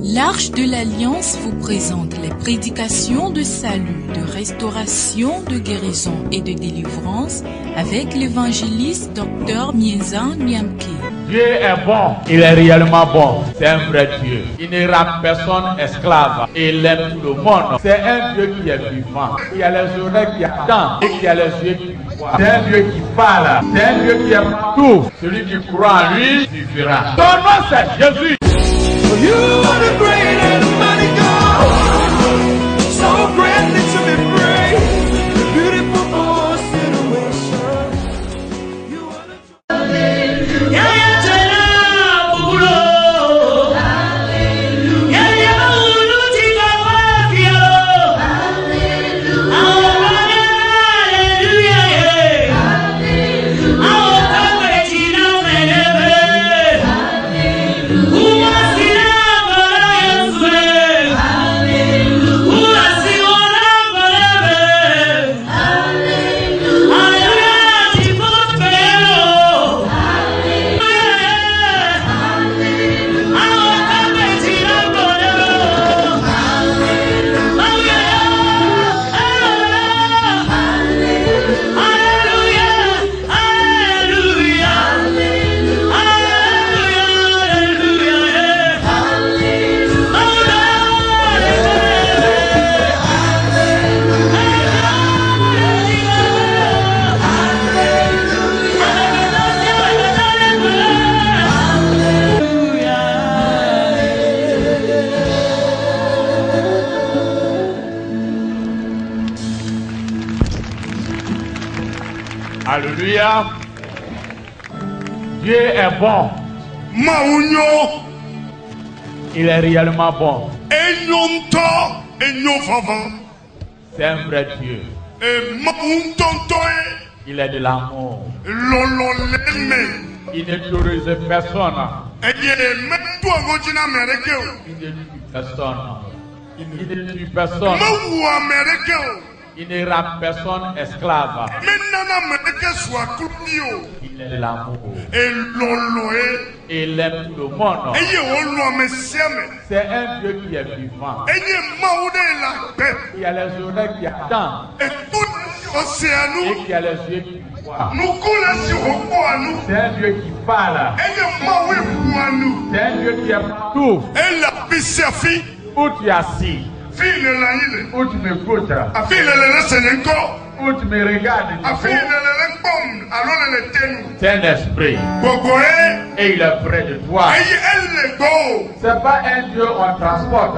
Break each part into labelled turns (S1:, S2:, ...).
S1: L'Arche de l'Alliance vous présente les prédications de salut, de restauration, de guérison et de délivrance avec l'évangéliste Dr Mienzan Nyamke.
S2: Dieu est bon, il est réellement bon, c'est un vrai Dieu. Il ne rend personne esclave, il aime tout le monde. C'est un Dieu qui est vivant, qui a les oreilles qui attendent et qui a les yeux qui voient. C'est un Dieu qui parle, c'est un Dieu qui aime tout. Celui qui croit en lui suffira. Son nom c'est Jésus.
S3: You are the great and mighty God, so greatly to be praised, the beautiful for situation. You are the Hallelujah.
S2: Alléluia. Dieu est bon. Il est réellement bon. C'est un vrai Dieu. Il est de l'amour. Il ne terrorise personne. Il ne tue personne. Il ne rend personne esclave. Il est de l'amour. Il aime tout le monde. C'est un Dieu qui est vivant. Il a les oreilles qui attendent. Et qui a les yeux qui voient. C'est un Dieu qui parle. C'est un Dieu qui aime tout. Où tu es assis, où tu m'écoutes, où tu me regardes, c'est un esprit et il est près de toi. C'est pas un Dieu on transporte.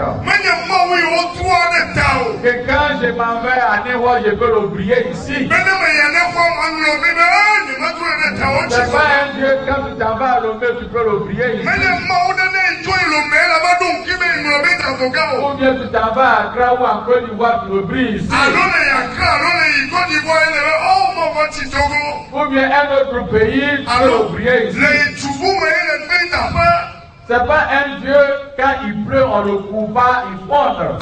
S2: Que quand je m'en vais à Néwa, je peux l'oublier ici. C'est pas un Dieu quand tu t'en vas à Lomé, tu peux l'oublier ici. Ou bien tu t'en vas à Accra ou en Côte d'Ivoire, tu l'oublies ici. Ou bien un autre pays, tu peux l'oublier ici. C'est pas un Dieu, quand il pleut, on le couvre pas, il fondre.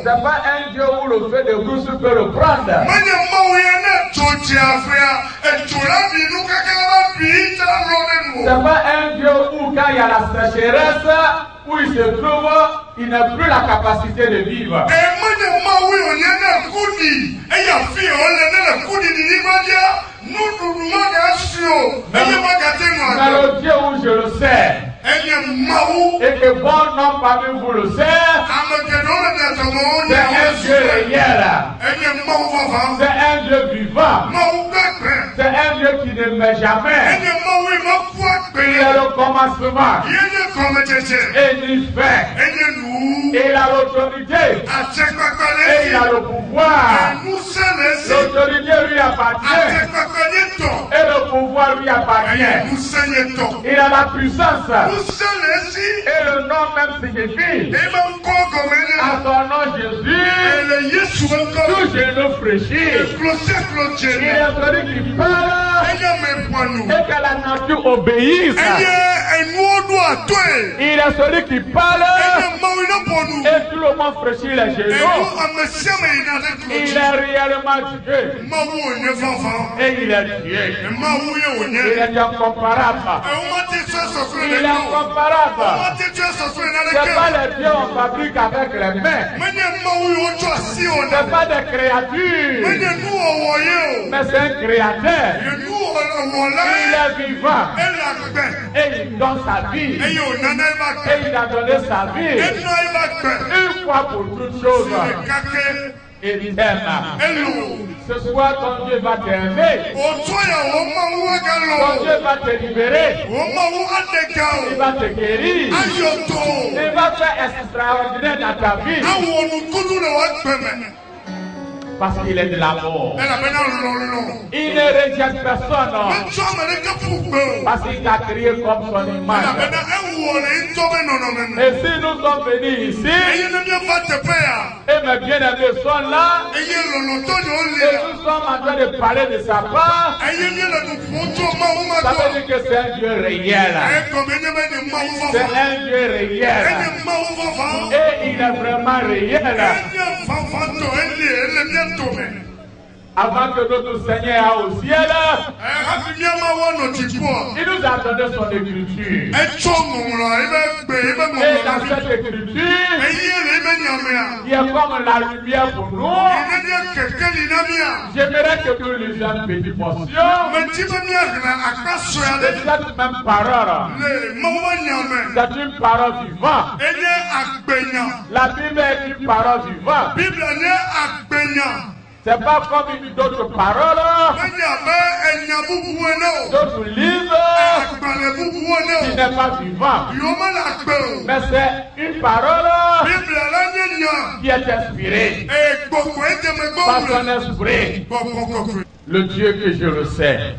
S2: C'est pas un Dieu où le feu de brousse peut le prendre. C'est pas un Dieu où quand il y a la sécheresse, où il se trouve, il n'a plus la capacité de vivre. Mais le Dieu où je le sais, et que bon nom parmi vous le sait, c'est un Dieu réel, c'est un Dieu vivant, c'est un Dieu qui ne met jamais. Il a le commencement, et il fait, et il a l'autorité, et il a le pouvoir. L'autorité lui appartient, et le pouvoir lui appartient. Il a la puissance. Et le nom même signifie à son nom Jésus, tout genou fléchit. Il est celui qui parle et que la nature obéisse. Il est celui qui parle et tout le monde fraîchit les genoux. Il est réellement Dieu. Et il est Dieu. Il est incomparable. Il est incomparable. C'est pas les dieux qu'on fabrique avec les mains. C'est pas des créatures. Mais c'est un créateur. Il est vivant. Et il donne sa vie. Et il a donné sa vie. Une fois pour toutes choses. Et il t'aime. Ce soir, ton Dieu va t'aimer. Ton Dieu va te libérer. Il va te guérir. Il va faire extraordinaire dans ta vie. Parce qu'il est de l'amour. Il ne rejette personne. Parce qu'il t'a créé comme son image. Et si nous sommes venus ici, et mes bien-aimés sont là, et nous sommes en train de parler de sa part, ça veut dire que c'est un Dieu réel. C'est un Dieu réel. Et il est vraiment réel. Avant que notre Seigneur aille au ciel, il nous a donné son écriture. Et dans cette écriture, il y a comme la lumière pour nous. J'aimerais que nous lisions une petite portion de cette même parole. C'est une parole vivante. La Bible est une parole vivante. C'est pas comme une autre parole, d'autres livres qui n'est pas vivant. Mais c'est une parole qui est inspirée par son esprit. Le Dieu que je le sais.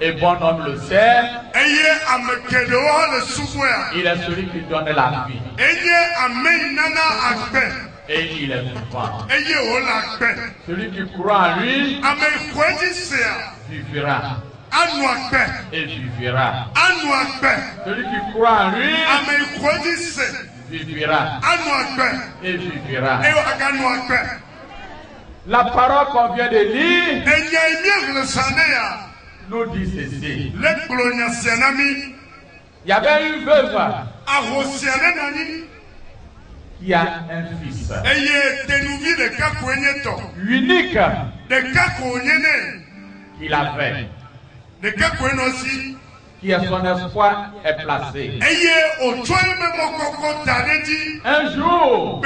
S2: Et bon homme le sait. Il est celui qui donne la vie. Et il est vivant. Celui qui croit en lui vivra. Et vivra. Celui qui croit en lui vivra. Et vivra. La parole qu'on vient de lire nous dit ceci. Il y avait une veuve qui a un fils unique qu'il avait, qui est son espoir est placé. Un jour,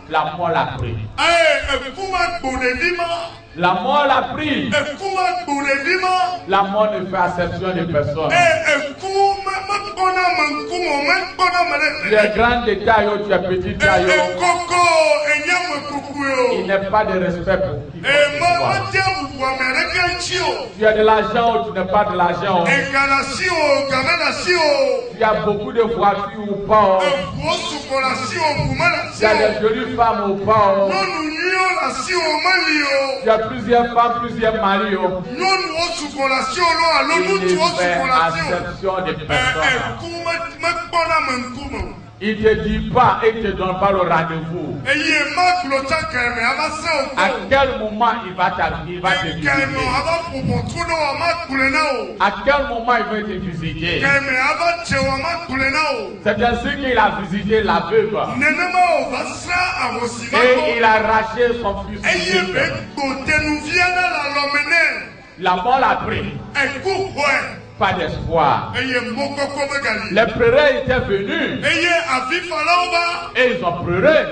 S2: la mort l'a pris. La mort l'a pris. La mort ne fait acception de personne. Tu es grand de taille, tu es petit taille. Il n'y a pas de respect pour qui. Tu as de l'argent ou tu n'as pas de l'argent. Tu as beaucoup de voitures ou pas. Tu as des jolies femmes ou pas. Tu as plusieurs femmes, plusieurs maris. Il fait acception de personnes. Il ne te dit pas et ne te donne pas le rendez-vous. À quel moment il va te visiter? À quel moment il va te visiter? C'est ainsi qu'il a visité la veuve. Et il a arraché son fils. La mort l'a pris. Pas d'espoir. Les pleureurs étaient venus et ils ont pleuré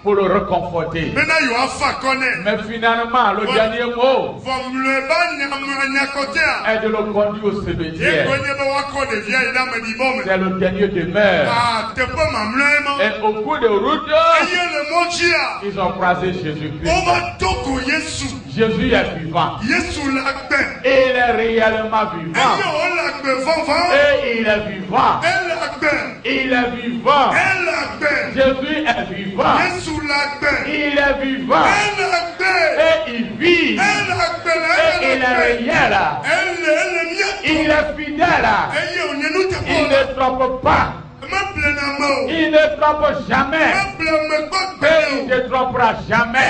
S2: pour le réconforter. Mais finalement, le dernier mot est de le conduire au cimetière. C'est le dernier demeure. Et au cours de route, ils ont croisé Jésus-Christ. Jésus est vivant. Et il est réellement vivant. Et il est vivant. Il est vivant. Jésus est vivant. Il est vivant. Et il vit. Et il est réel. Il est fidèle. pas. Il ne trompe pas. Il ne trompe jamais. Et il ne trompera jamais.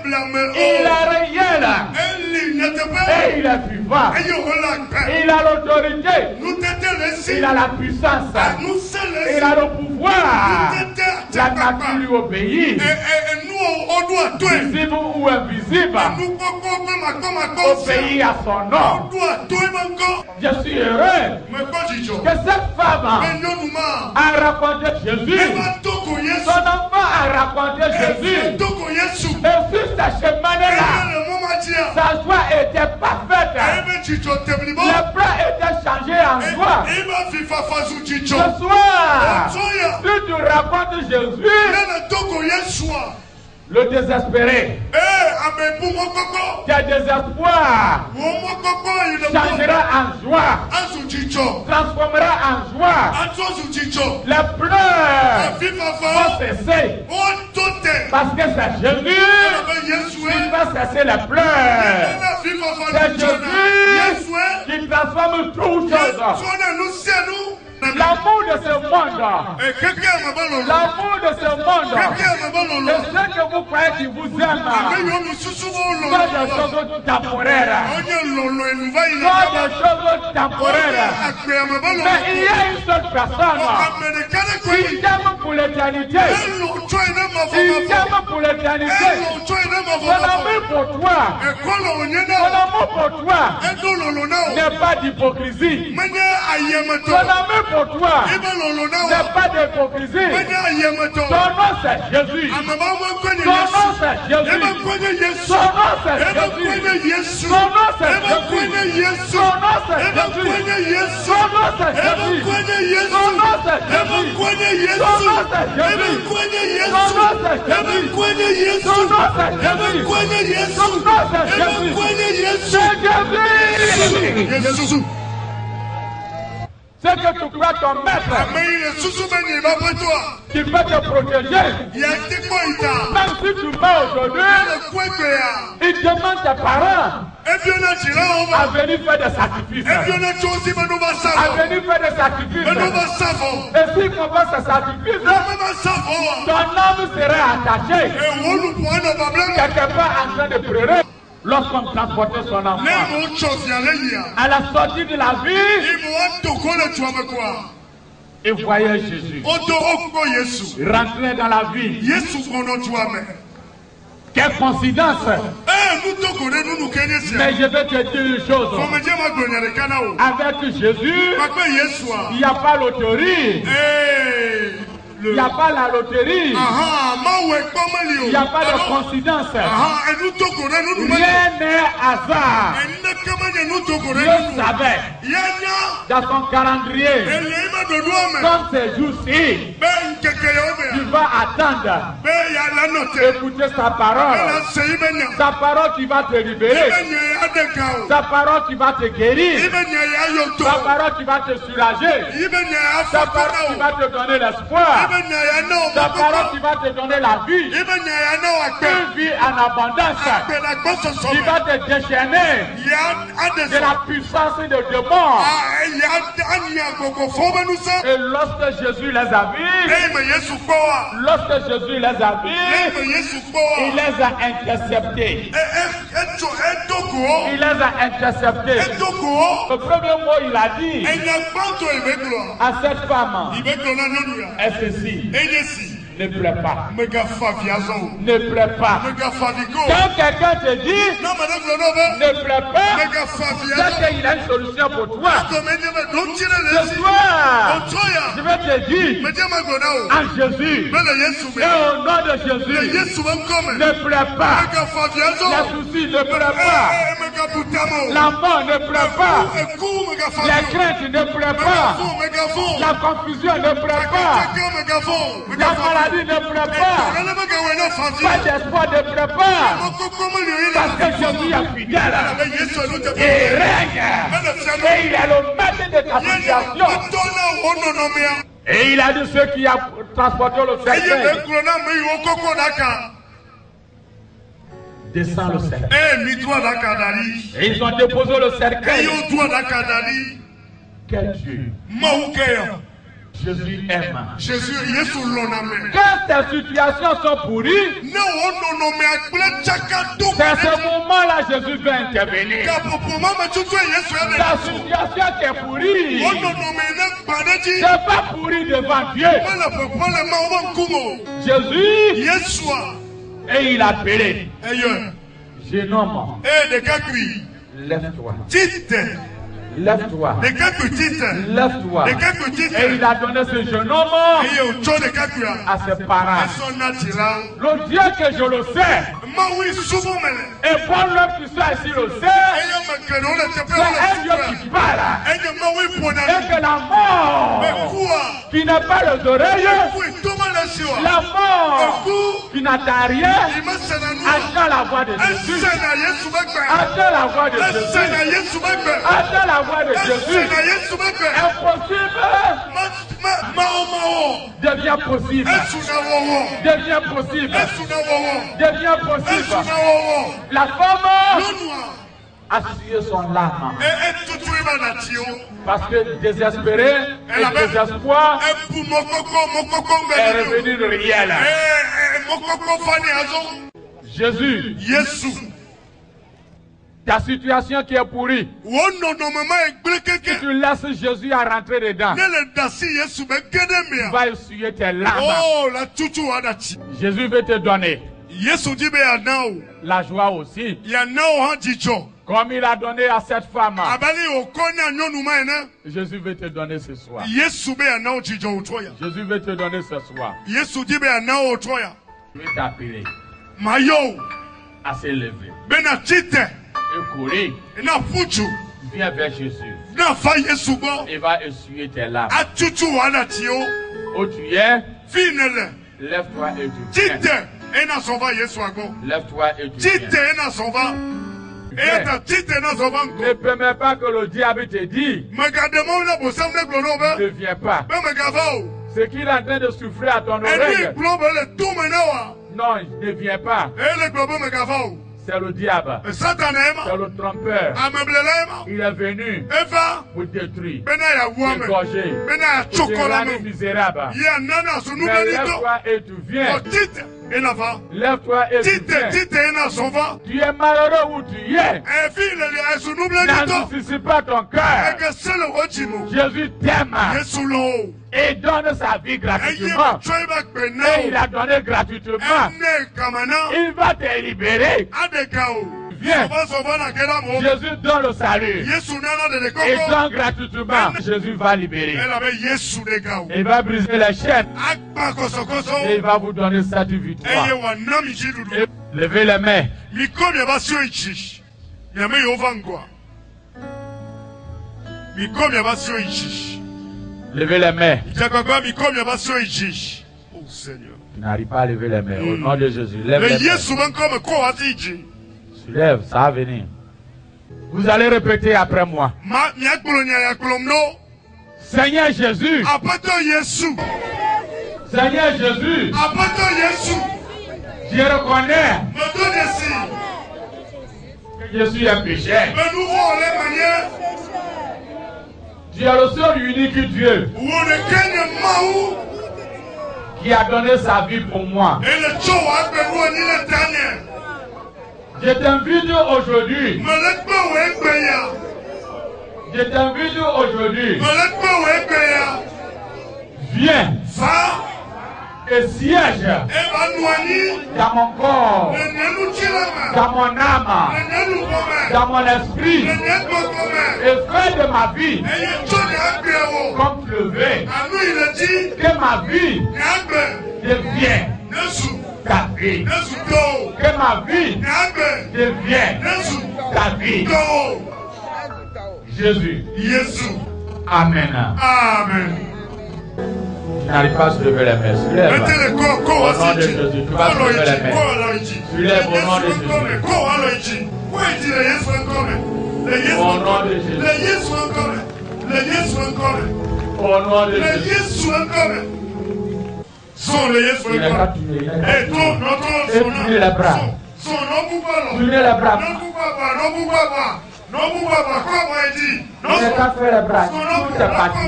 S2: Il est réel. Et il est vivant. Il a l'autorité. Il a la puissance. Il a le pouvoir. La nature lui obéit. Visible ou invisible. Obéit à son nom. Je suis heureux que cette femme a raconté Jésus. Son enfant a raconté Jésus. Et sur ce chemin-là, sa joie était parfaite. Le plat était changé en joie. Ce soir, si tu racontes Jésus, le désespéré, qui a désespoir, changera en joie, transformera en joie. Les pleurs vont cesser. Parce que c'est Jésus qui va cesser les pleurs. C'est Jésus qui transforme toutes choses. L'amour de ce monde, l'amour de ce monde, et ce que vous croyez qui vous aime, pas des choses temporaires, pas des choses temporaires, mais il y a une seule personne qui t'aime pour l'éternité, il t'aime pour l'éternité. Son amour pour toi, son amour pour toi n'est pas d'hypocrisie. Son amour pour toi n'est pas d'hypocrisie. Ton nom c'est Jésus. Ton nom c'est Jésus. Son nom c'est Jésus. Son nom c'est Jésus. Son nom c'est Jésus. Son nom c'est Jésus. Son nom c'est Jésus. Son nom c'est Jésus. Son nom c'est Jésus. Son nom c'est Jésus. Son nom c'est Jésus. C'est que tu crois ton maître qui peut te protéger. Même si tu meurs aujourd'hui, il demande tes parents à venir faire des sacrifices. À venir faire des sacrifices. Et s'il faut faire ces sacrifices, ton âme sera attaché quelque part en train de pleurer. Lorsqu'on transportait son enfant à la sortie de la vie, et voyait Jésus rentrer dans la vie. Quelle coïncidence! Mais je vais te dire une chose. Avec Jésus, il n'y a pas loterie. Il n'y a pas la loterie. Il n'y a pas de coïncidence. Rien n'est hasard. Dieu savait dans son calendrier, comme ces jours-ci, tu vas attendre, écouter sa parole. Sa parole qui va te libérer. Sa parole qui va te guérir. Sa parole qui va te soulager. Sa parole qui va te donner l'espoir. Ta parole qui va te donner la vie, une vie en abondance, qui va te déchaîner de la puissance de démons. Et lorsque Jésus les a vus, lorsque Jésus les a vus, il les a interceptés. Il les a interceptés. Le premier mot, il a dit à cette femme, est ceci. Ne pleure pas. Ne pleure pas. Quand quelqu'un te dit ne pleure pas, c'est qu'il a une solution pour toi. Ce soir, je vais te dire en Jésus et au nom de Jésus, ne pleure pas. Les soucis, ne pleure pas. La mort, ne pleure pas. Les craintes, ne pleure pas. La confusion, ne pleure pas. La maladie, ne pleure pas. Pas d'espoir, ne pleure pas. Parce que Jésus est fidèle. Il règne. Et il est le maître de ta situation. Et il a dit ceux qui a transporté le cercueil. Descend le cercueil. Et ils ont déposé le cercueil Quel Dieu? Jésus aime.
S4: Jésus, Yesu l'oname.
S2: Quand tes situations sont pourries,
S4: Ne ononome akple chakadu.
S2: c'est à ce moment-là Jésus va intervenir.
S4: Kapopoma machutu Yesu ene.
S2: La situation qui est pourrie,
S4: Ononome ne banaji.
S2: c'est pas pourri devant Dieu.
S4: Mala popole ma wankumo.
S2: Jésus,
S4: Yesua.
S2: et il a appelé.
S4: Eyo.
S2: Jeune homme,
S4: De kakui.
S2: lève-toi.
S4: Tite.
S2: Lève-toi.
S4: De kakui tite.
S2: Lève-toi.
S4: De kakui tite.
S2: Et il a donné ce jeune homme
S4: Eyo cho de kakui.
S2: à ses parents.
S4: Son natural.
S2: Le Dieu que je le sais,
S4: Ma oui souvent mele.
S2: et bon l'homme qui soit ici le sait,
S4: Eyo makeno le
S2: c'est
S4: tepe.
S2: un Dieu qui parle.
S4: Eyo ma oui
S2: Et
S4: ponami.
S2: que la mort,
S4: Mais quoi?
S2: qui n'a pas les oreilles,
S4: Oui, Thomas la siwa.
S2: la mort, qui n'attend rien,
S4: Il m'a sénanou.
S2: attend la voix de Jésus.
S4: Sena Yesu bagbe.
S2: Attend la voix de Jésus.
S4: Sena Yesu bagbe.
S2: Attends la voix de Jésus.
S4: Sena Yesu bagbe.
S2: Impossible
S4: Mao.
S2: devient possible.
S4: Esuna wowo.
S2: Devient possible.
S4: Esuna wowo.
S2: Devient possible.
S4: Esuna wowo.
S2: La femme
S4: Lonua.
S2: a sué son larme.
S4: Tutu iba na tio.
S2: Parce que désespérée et désespoir
S4: Ebu mokoko
S2: est
S4: ngbe.
S2: revenu de réel.
S4: Mokoko fani azo.
S2: Jésus,
S4: Yesu.
S2: ta situation qui est pourrie,
S4: Wono no mama egble
S2: si
S4: keke.
S2: tu laisses Jésus à rentrer dedans,
S4: Ne le dasi Yesu be
S2: tu
S4: kedemia.
S2: vas essuyer tes larmes.
S4: Oh, la tutu wadati.
S2: Jésus veut te donner
S4: Yesu dibe ya nao.
S2: la joie aussi.
S4: Ya nao hanjicho.
S2: Comme il a donné à cette femme,
S4: Abali okonya nyonu maene.
S2: Jésus veut te donner ce soir.
S4: Yesu be ya nao jijo utoya.
S2: Jésus veut te donner ce soir.
S4: Yesu dibe ya nao utoya.
S2: Je vais t'appeler
S4: Mayo.
S2: à s'élever
S4: Bena chite.
S2: et courir.
S4: Na fuchu.
S2: Viens vers Jésus.
S4: Na fa Yesu bo.
S2: Il va essuyer tes larmes.
S4: Atutu wadati o.
S2: Où tu es,
S4: Finele.
S2: lève-toi et tu viens.
S4: Chite. Ena sova Yesu ago.
S2: Lève-toi et tu
S4: Chite
S2: viens.
S4: ena sova. Eta chite na sova
S2: Ne
S4: ngo.
S2: permets pas que le diable te dise,
S4: Megademo na bosam ne glono be.
S2: ne viens pas.
S4: Be megavao.
S2: Ce qu'il est en train de souffler à ton
S4: Eni
S2: oreille,
S4: globe le tumenawa.
S2: non, ne viens pas.
S4: Ele globe megavao.
S2: C'est le diable.
S4: Satan ema.
S2: C'est le trompeur.
S4: Ameblelema.
S2: Il est venu
S4: Eva.
S2: pour détruire,
S4: Bena ya wame.
S2: égorger,
S4: Bena ya
S2: pour te
S4: chokolame.
S2: rendre misérable.
S4: Ya nana sunu
S2: Mais
S4: benito.
S2: lève-toi et tu viens.
S4: Tite ena va.
S2: Lève-toi et tu
S4: Tite
S2: viens.
S4: tite ena sova.
S2: Tu es malheureux où tu es.
S4: Efi le sunu benito.
S2: N'anticipe pas ton cœur.
S4: Eke sele wojimo.
S2: Jésus t'aime
S4: Yesu lo.
S2: et donne sa vie
S4: Eye
S2: gratuitement.
S4: choi ba
S2: Et il
S4: penao.
S2: a donné gratuitement.
S4: Ene kamana.
S2: Il va te libérer.
S4: Adekao.
S2: Viens.
S4: Sova na kela mo.
S2: Jésus donne le salut.
S4: Yesu nana de
S2: Et
S4: koko.
S2: donne gratuitement. Jésus va libérer.
S4: Elle avait Yesu de gao.
S2: Il va briser les chaînes.
S4: Akpa kosokoso.
S2: Et il va vous donner cette
S4: Eye
S2: victoire.
S4: wa nami jidudu.
S2: Et levez les mains.
S4: Mikono ya basio ichi. Yame yovangwa. Mikono ya basio ichi.
S2: Levez les mains.
S4: Itakagwa mikono ya basio ichi. Oh Seigneur.
S2: Tu n'arrives pas à lever les mains. Au nom de Jésus. Lève
S4: Le
S2: les mains.
S4: Yesu bankome ko wati ichi.
S2: Lève, ça va venir. Vous allez répéter après moi.
S4: Ma nyakbolo nya yaklomno.
S2: Seigneur Jésus.
S4: Apato Yesu.
S2: Seigneur Jésus.
S4: Apato Yesu.
S2: Je reconnais
S4: Me donesi.
S2: que je suis un pécheur.
S4: Me nouveau le manière.
S2: Tu es le seul unique Dieu
S4: Wone kenye mau.
S2: qui a donné sa vie pour moi.
S4: Ele cho akberu ni le tanye.
S2: Je t'invite aujourd'hui.
S4: Melekbe wekbeya.
S2: Je t'invite aujourd'hui.
S4: Melekbe wekbeya.
S2: Viens
S4: Va.
S2: et siège
S4: Eba nuani.
S2: dans mon corps,
S4: Le nenu chilama.
S2: dans mon âme,
S4: Le nenu kome.
S2: dans mon esprit
S4: Le nenu kome.
S2: et fais de ma vie
S4: Eye choni akbewo.
S2: comme tu le veux.
S4: Anu ile di.
S2: Que ma vie
S4: Nyagbe.
S2: devienne
S4: Nesu.
S2: ta vie.
S4: Nesu do.
S2: Que ma vie
S4: Nyagbe.
S2: devienne
S4: Nesu.
S2: ta vie.
S4: Do.
S2: Jésus.
S4: Yesu.
S2: Amen.
S4: Amen.
S2: Tu n'arrives pas à se lever les mains. Soulève.
S4: Mettez le corps,
S2: Au nom de Jésus, tu vas soulever les mains. Soulève au nom de Jésus. Au nom de Jésus. Au nom de Jésus. Il n'est pas tué. Il n'est pas tué. Tournez les bras. Tournez les bras. Il n'est pas fait les bras, tout est parti.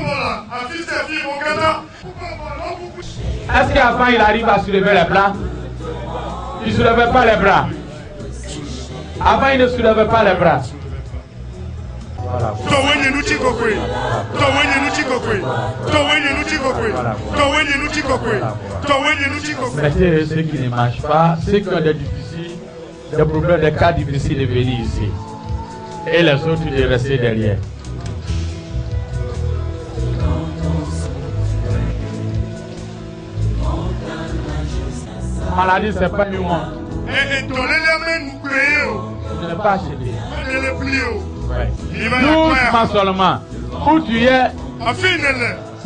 S2: Est-ce qu'avant il arrive à soulever les bras? Il ne soulevait pas les bras. Avant il ne soulevait pas les bras. Voilà. Mettez ceux qui ne marchent pas, ceux qui ont des problèmes, des cas difficiles de venir ici. Et les autres de rester derrière. Maladie, c'est pas une honte. Tu n'es pas acheté. Doucement seulement. Où tu es,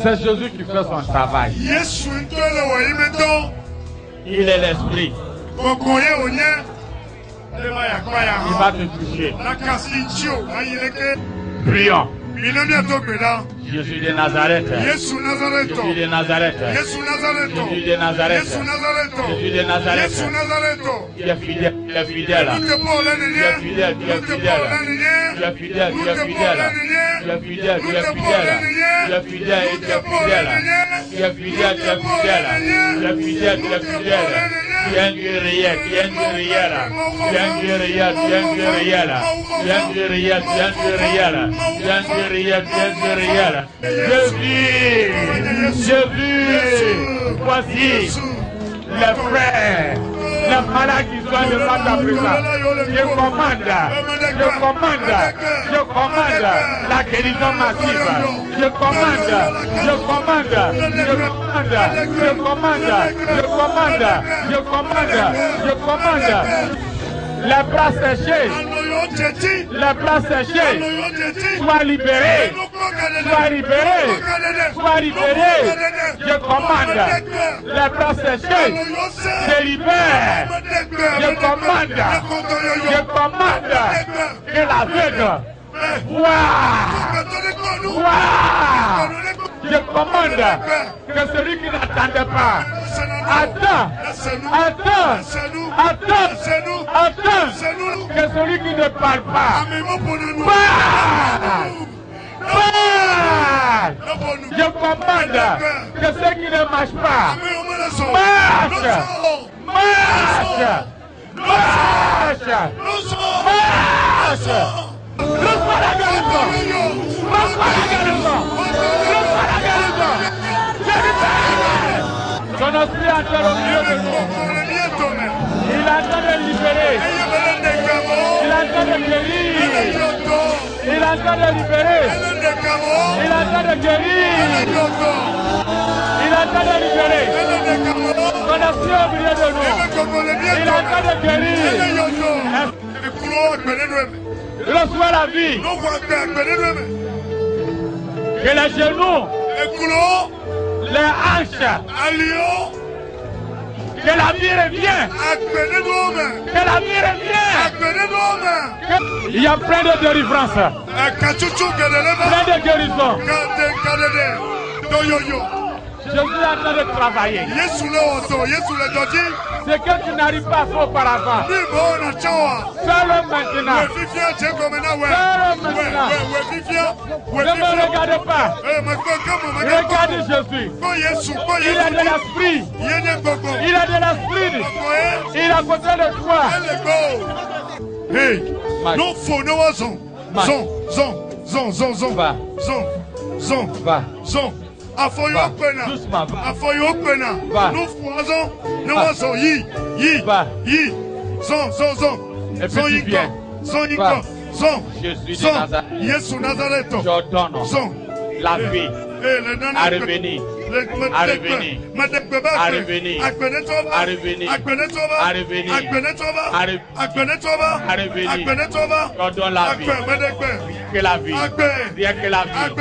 S2: c'est Jésus qui fait son travail. Il est l'esprit. Il va te toucher. Prions. Jésus de Nazareth. Jésus de Nazareth. Jésus de Nazareth. Jésus de Nazareth. Tu es fidèle, tu es fidèle. Tu es fidèle, tu es fidèle. Tu es fidèle, tu es fidèle. Tu es fidèle, tu es fidèle. Tu es fidèle, tu es fidèle. Tu es fidèle, tu es fidèle. Tu es fidèle, tu es fidèle. Tu es un Dieu réel, tu es un Dieu réel. Tu es un Dieu réel, tu es un Dieu réel. Tu es un Dieu réel, tu es un Dieu réel. Tu es un Dieu réel, tu es un Dieu réel. Je vis, voici les frères, les malades qui sont devant ta présence. Je commande la guérison massive. Je commande. Les bras séchés, sois libérés, je commande, les bras séchés, se libèrent, je commande, que l'aveugle voit, je commande, que celui qui n'attendait pas, attends, que celui qui ne parle pas, parle. Je commande que ceux qui ne marchent pas, marchent. Reçois la guérison. Son esprit est entré au milieu de nous. Il est en train de libérer. Il est en train de guérir. Il est en train de libérer. Il est en train de guérir. Il est en train de libérer. Son esprit est au milieu de nous. Il est en train de guérir. Reçois la vie. Que les genoux, les hanches, que la vie revienne. Que la vie revienne. Il y a plein de délivrances. Plein de guérisons. Je suis en train de travailler. Ce que tu n'arrives pas à faire auparavant. Fais-le maintenant. Ne me regarde pas. Regarde Jésus. Il a de l'esprit. Il a de l'esprit. Il est à côté de toi.
S4: Hey, no fo no wa zon. Zon. Afoyo pena. Afoyo pena. No fo zon. No wa zon yi. Zon. Zon yiko. Zon. Yesu Nazareth. Zon.
S2: La vie. À revenir. Donne la vie. Que la vie. Rien que la vie.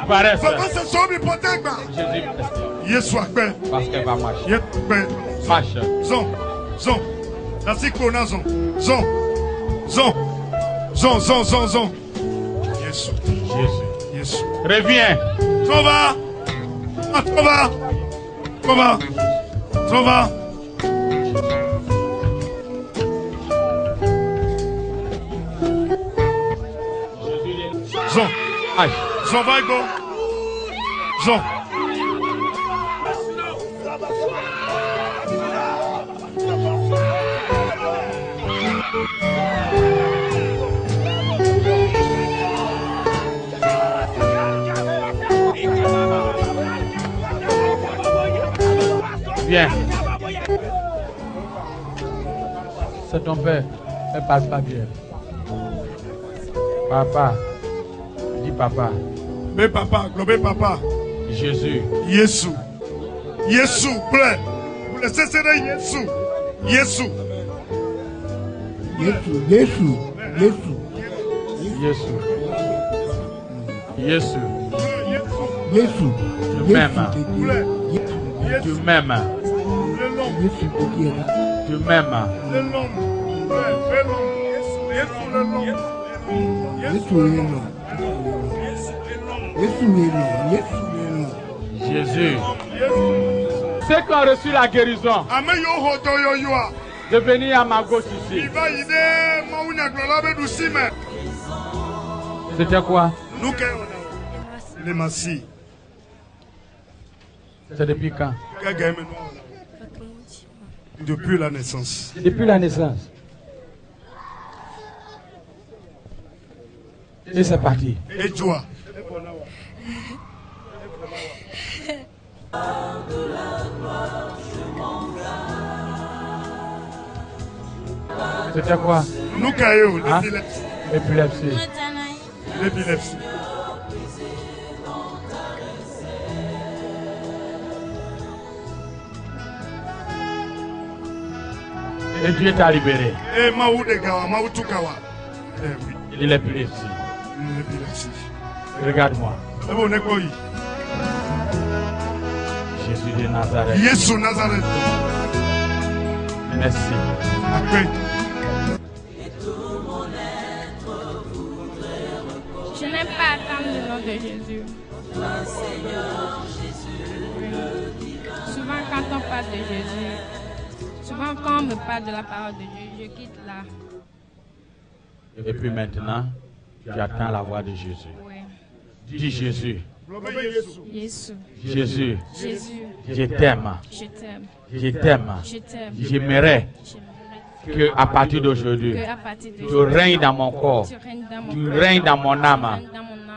S2: Paraisse.
S4: Jésus
S2: parce qu'elle va marcher. Marche.
S4: Zon. Nasi kona zon. Jésus.
S2: Reviens.
S4: S'en va. Jean, va go. Jean.
S2: Viens. C'est ton père. Ne parle pas bien. Papa. Dis papa.
S4: Mais papa, globé papa.
S2: Jésus.
S4: Jésus. Jésus, plaît. C'est Jésus. Jésus.
S5: Jésus.
S2: Tu m'aimes. Tu m'aimes. Tu m'aimes. Jésus. Ceux qui ont reçu la guérison, de venir à ma gauche ici. C'était quoi? C'est depuis quand?
S4: Depuis la naissance.
S2: Depuis la naissance. Et c'est parti.
S4: Et joie.
S2: C'était quoi?
S4: Nous caillons,
S2: l'épilepsie.
S4: L'épilepsie.
S2: Et Dieu t'a libéré.
S4: Et Maou de Gawa, Maou Tukawa.
S2: Il est l'épilepsie. Regarde-moi. Jésus de Nazareth.
S4: Jésus Nazareth.
S2: Merci.
S4: Après.
S6: Je n'aime pas attendre le nom de Jésus. Souvent quand on parle de Jésus, souvent quand on me parle de la parole de Dieu, je quitte là.
S2: Et puis maintenant, tu attends la voix de Jésus.
S6: Oui.
S2: Dis Jésus.
S6: Jésus.
S2: Jésus.
S6: Jésus.
S2: Je t'aime.
S6: Je t'aime.
S2: Je t'aime.
S6: Je t'aime.
S2: J'aimerais que à partir d'aujourd'hui, tu règnes dans mon corps. Tu règnes dans mon âme.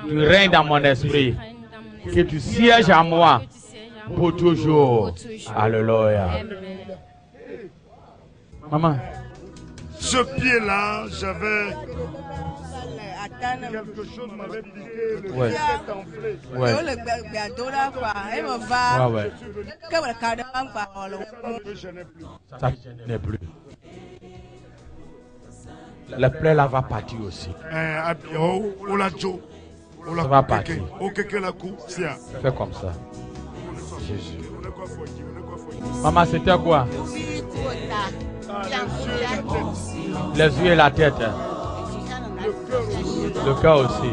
S2: Tu règnes dans mon esprit. Que tu sièges à moi pour toujours. Alléluia. Maman.
S4: Ce pied-là, j'avais quelque chose m'avait piqué.
S2: Ouais. Ouais. Ouais. Ça n'est plus. La plaie là va partir aussi. Ça va partir. Fais comme ça. Jésus. Maman, c'était quoi? Les yeux et la tête. Le cœur aussi.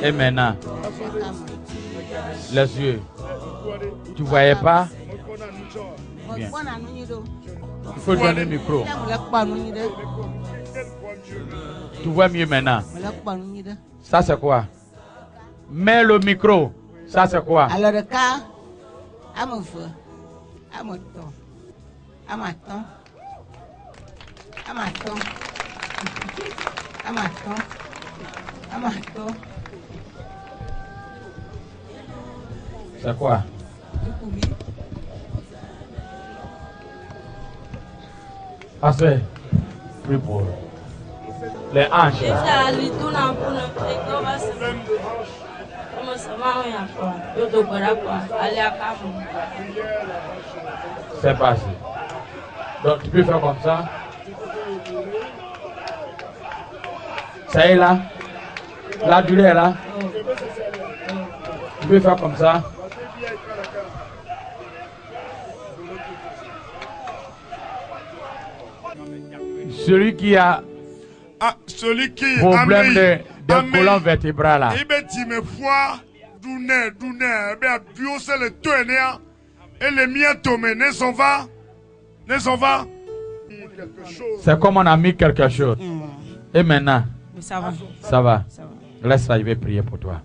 S2: Et maintenant, les yeux. Tu ne voyais pas? Bien. Il faut donner le micro. Tu vois mieux maintenant. Ça c'est quoi? Mets le micro. Ça c'est quoi?
S7: Alors le cas,
S2: c'est quoi? Assez. Prie pour les hanches. C'est passé. Donc tu peux faire comme ça. Ça est là. La douleur est là. Tu peux faire comme ça. Celui qui a problème de colonne vertébrale là. C'est comme on a mis quelque chose. Et maintenant,
S7: ça va.
S2: Ça va. Laisse ça, je vais prier pour toi.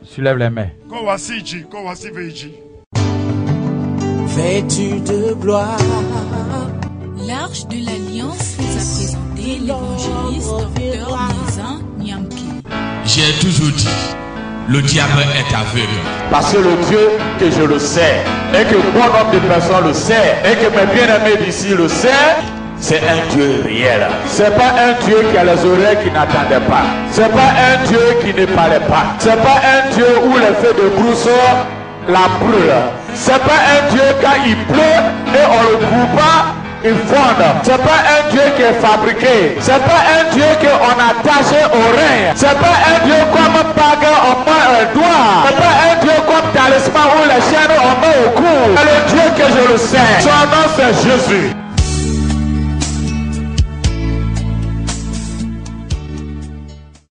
S2: Soulève les mains.
S3: Vêtu de gloire.
S1: L'Arche de l'Alliance vous a présenté l'évangéliste Dr Mienzan Nyamké.
S5: J'ai toujours dit, le diable est aveugle.
S7: Parce que le Dieu que je le sais, et que bon nombre de personnes le sait, et que mes bien-aimés d'ici le sait, c'est un Dieu réel. C'est pas un Dieu qui a les oreilles qui n'attendait pas. C'est pas un Dieu qui ne parlait pas. C'est pas un Dieu où les feux de brousse la brûle. C'est pas un Dieu quand il pleut et on le coupe pas, il fonde. C'est pas un Dieu qui est fabriqué. C'est pas un Dieu qu'on attache au rein. C'est pas un Dieu comme bague on met un doigt. C'est pas un Dieu comme talisman où les chaînes on met au cou. C'est le Dieu que je le sais. Son nom c'est Jésus.